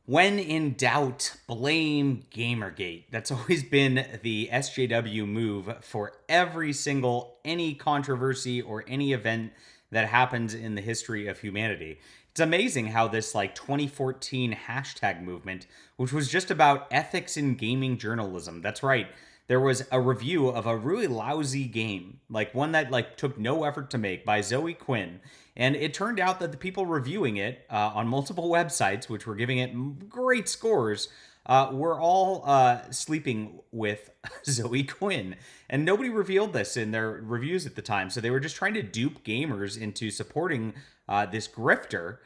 When in doubt, blame Gamergate. That's always been the SJW move for every single any controversy or any event that happens in the history of humanity. It's amazing how this 2014 hashtag movement, which was just about ethics in gaming journalism. That's right. There was a review of a really lousy game, like one that took no effort to make by Zoe Quinn, and it turned out that the people reviewing it on multiple websites, which were giving it great scores, were all sleeping with Zoe Quinn. And nobody revealed this in their reviews at the time. So they were just trying to dupe gamers into supporting this grifter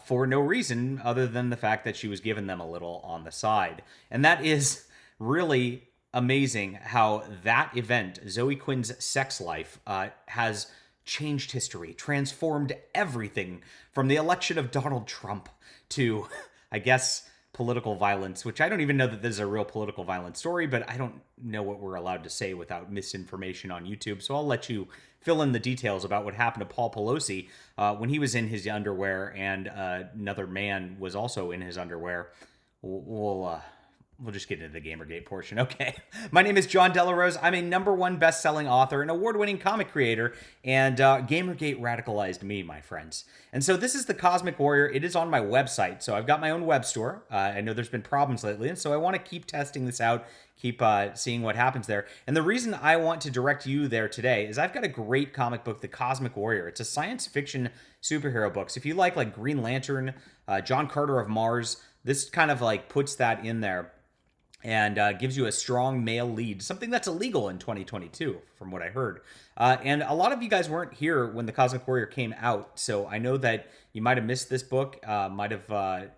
for no reason other than the fact that she was giving them a little on the side. And that is really amazing how that event, Zoe Quinn's sex life, has changed history, transformed everything from the election of Donald Trump to, I guess, political violence, which I don't even know that this is a real political violence story, but I don't know what we're allowed to say without misinformation on YouTube. So I'll let you fill in the details about what happened to Paul Pelosi when he was in his underwear and another man was also in his underwear. We'll just get into the Gamergate portion. Okay. My name is John Delarose. I'm a #1 best-selling author and award-winning comic creator, and Gamergate radicalized me, my friends. And so this is the Cosmic Warrior. It is on my website, so I've got my own web store. I know there's been problems lately, and so I want to keep testing this out, keep seeing what happens there. And the reason I want to direct you there today is I've got a great comic book, The Cosmic Warrior. It's a science fiction superhero book. So if you like Green Lantern, John Carter of Mars, this kind of puts that in there and gives you a strong male lead, something that's illegal in 2022, from what I heard. And a lot of you guys weren't here when the Cosmic Warrior came out, so I know that you might have missed this book, might have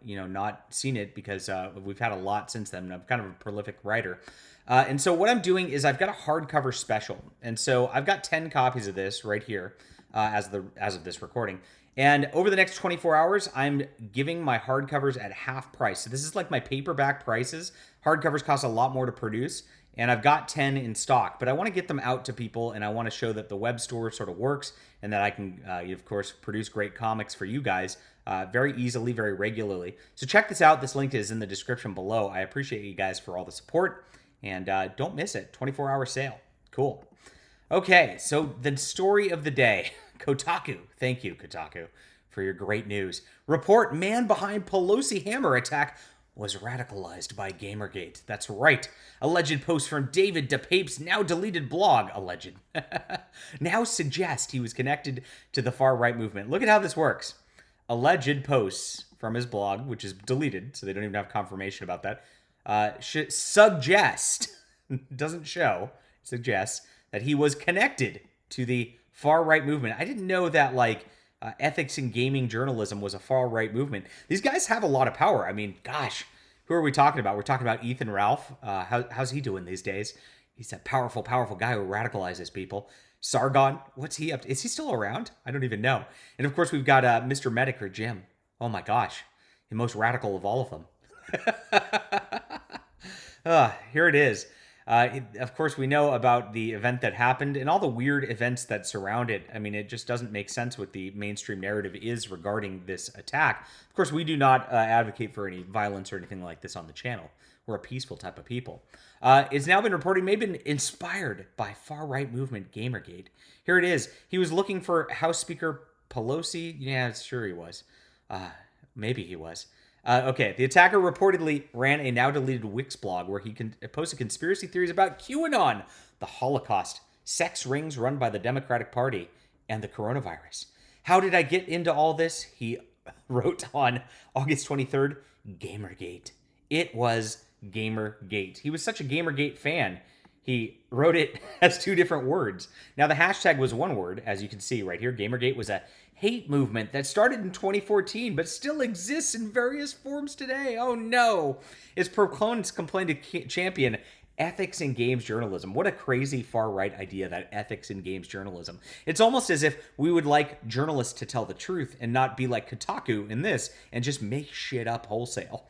not seen it because we've had a lot since then. I'm kind of a prolific writer. And so what I'm doing is I've got a hardcover special. And so I've got 10 copies of this right here as of this recording. And over the next 24 hours, I'm giving my hardcovers at half price. So this is like my paperback prices. Hardcovers cost a lot more to produce, and I've got 10 in stock. But I want to get them out to people, and I want to show that the web store sort of works, and that I can, of course, produce great comics for you guys very easily, very regularly. So check this out. This link is in the description below. I appreciate you guys for all the support, and don't miss it. 24-hour sale. Cool. Okay, so the story of the day. Kotaku. Thank you, Kotaku, for your great news. Report: man behind Pelosi hammer attack was radicalized by Gamergate. That's right. Alleged post from David DePape's now deleted blog, alleged, now suggest he was connected to the far-right movement. Look at how this works. Alleged posts from his blog, which is deleted, so they don't even have confirmation about that, should suggest, doesn't show, suggests that he was connected to the far-right movement. I didn't know that, ethics in gaming journalism was a far-right movement. These guys have a lot of power. I mean, gosh, who are we talking about? We're talking about Ethan Ralph. How's he doing these days? He's a powerful, powerful guy who radicalizes people. Sargon, what's he up to? Is he still around? I don't even know. And of course, we've got Mr. Medic or Jim. Oh my gosh, the most radical of all of them. Here it is. Of course, we know about the event that happened and all the weird events that surround it. I mean, it just doesn't make sense what the mainstream narrative is regarding this attack. Of course, we do not advocate for any violence or anything like this on the channel. We're a peaceful type of people. It's now been reported may have been inspired by far-right movement Gamergate. Here it is. He was looking for House Speaker Pelosi. Yeah, sure he was. Maybe he was. Okay, the attacker reportedly ran a now-deleted Wix blog where he posted conspiracy theories about QAnon, the Holocaust, sex rings run by the Democratic Party, and the coronavirus. How did I get into all this? He wrote on August 23rd, Gamergate. It was Gamergate. He was such a Gamergate fan, he wrote it as 2 different words. Now, the hashtag was 1 word, as you can see right here. Gamergate was a hate movement that started in 2014 but still exists in various forms today. Oh no! Its proponents complained to champion ethics in games journalism. What a crazy far-right idea, that ethics in games journalism. It's almost as if we would like journalists to tell the truth and not be like Kotaku in this and just make shit up wholesale.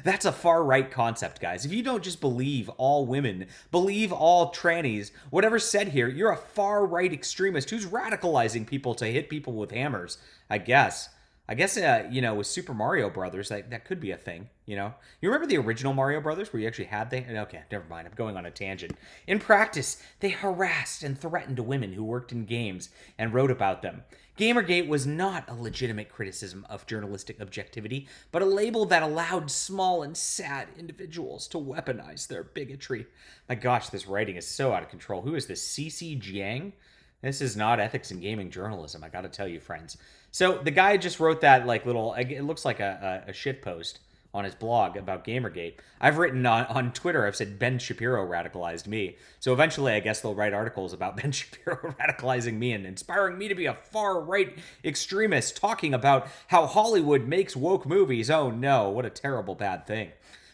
That's a far-right concept, guys. If you don't just believe all women, believe all trannies, whatever's said here, you're a far-right extremist who's radicalizing people to hit people with hammers, I guess. I guess, with Super Mario Brothers, that could be a thing, you know? You remember the original Mario Brothers where you actually had okay, never mind. I'm going on a tangent. In practice, they harassed and threatened women who worked in games and wrote about them. Gamergate was not a legitimate criticism of journalistic objectivity, but a label that allowed small and sad individuals to weaponize their bigotry. My gosh, this writing is so out of control. Who is this? CC Jiang? This is not ethics in gaming journalism, I gotta tell you, friends. So the guy just wrote that it looks like a shit post on his blog about Gamergate. I've written on Twitter, I've said Ben Shapiro radicalized me. So eventually I guess they'll write articles about Ben Shapiro radicalizing me and inspiring me to be a far right extremist talking about how Hollywood makes woke movies. Oh no, what a terrible bad thing.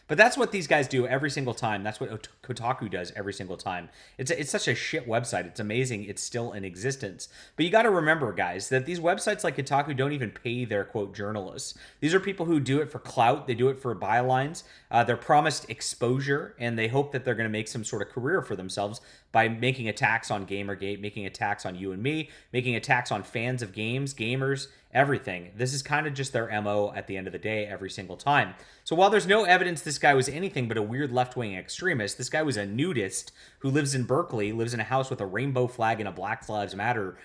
But that's what these guys do every single time. That's what Kotaku does every single time. It's such a shit website. It's amazing it's still in existence. But you got to remember, guys, that these websites like Kotaku don't even pay their, quote, journalists. These are people who do it for clout. They do it for bylines. They're promised exposure, and they hope that they're going to make some sort of career for themselves by making attacks on Gamergate, making attacks on you and me, making attacks on fans of games, gamers, everything. This is kind of just their MO at the end of the day every single time. So while there's no evidence this guy was anything but a weird left-wing extremist, this guy was a nudist who lives in Berkeley, lives in a house with a rainbow flag and a Black Lives Matter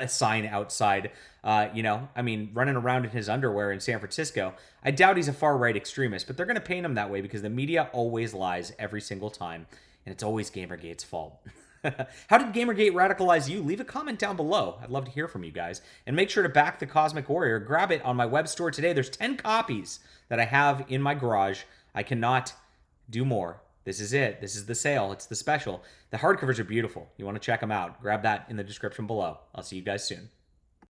sign outside, running around in his underwear in San Francisco. I doubt he's a far-right extremist, but they're going to paint him that way because the media always lies every single time, and it's always Gamergate's fault. How did Gamergate radicalize you? Leave a comment down below. I'd love to hear from you guys. And make sure to back the Cosmic Warrior. Grab it on my web store today. There's 10 copies that I have in my garage. I cannot do more. This is it. This is the sale. It's the special. The hardcovers are beautiful. You want to check them out. Grab that in the description below. I'll see you guys soon.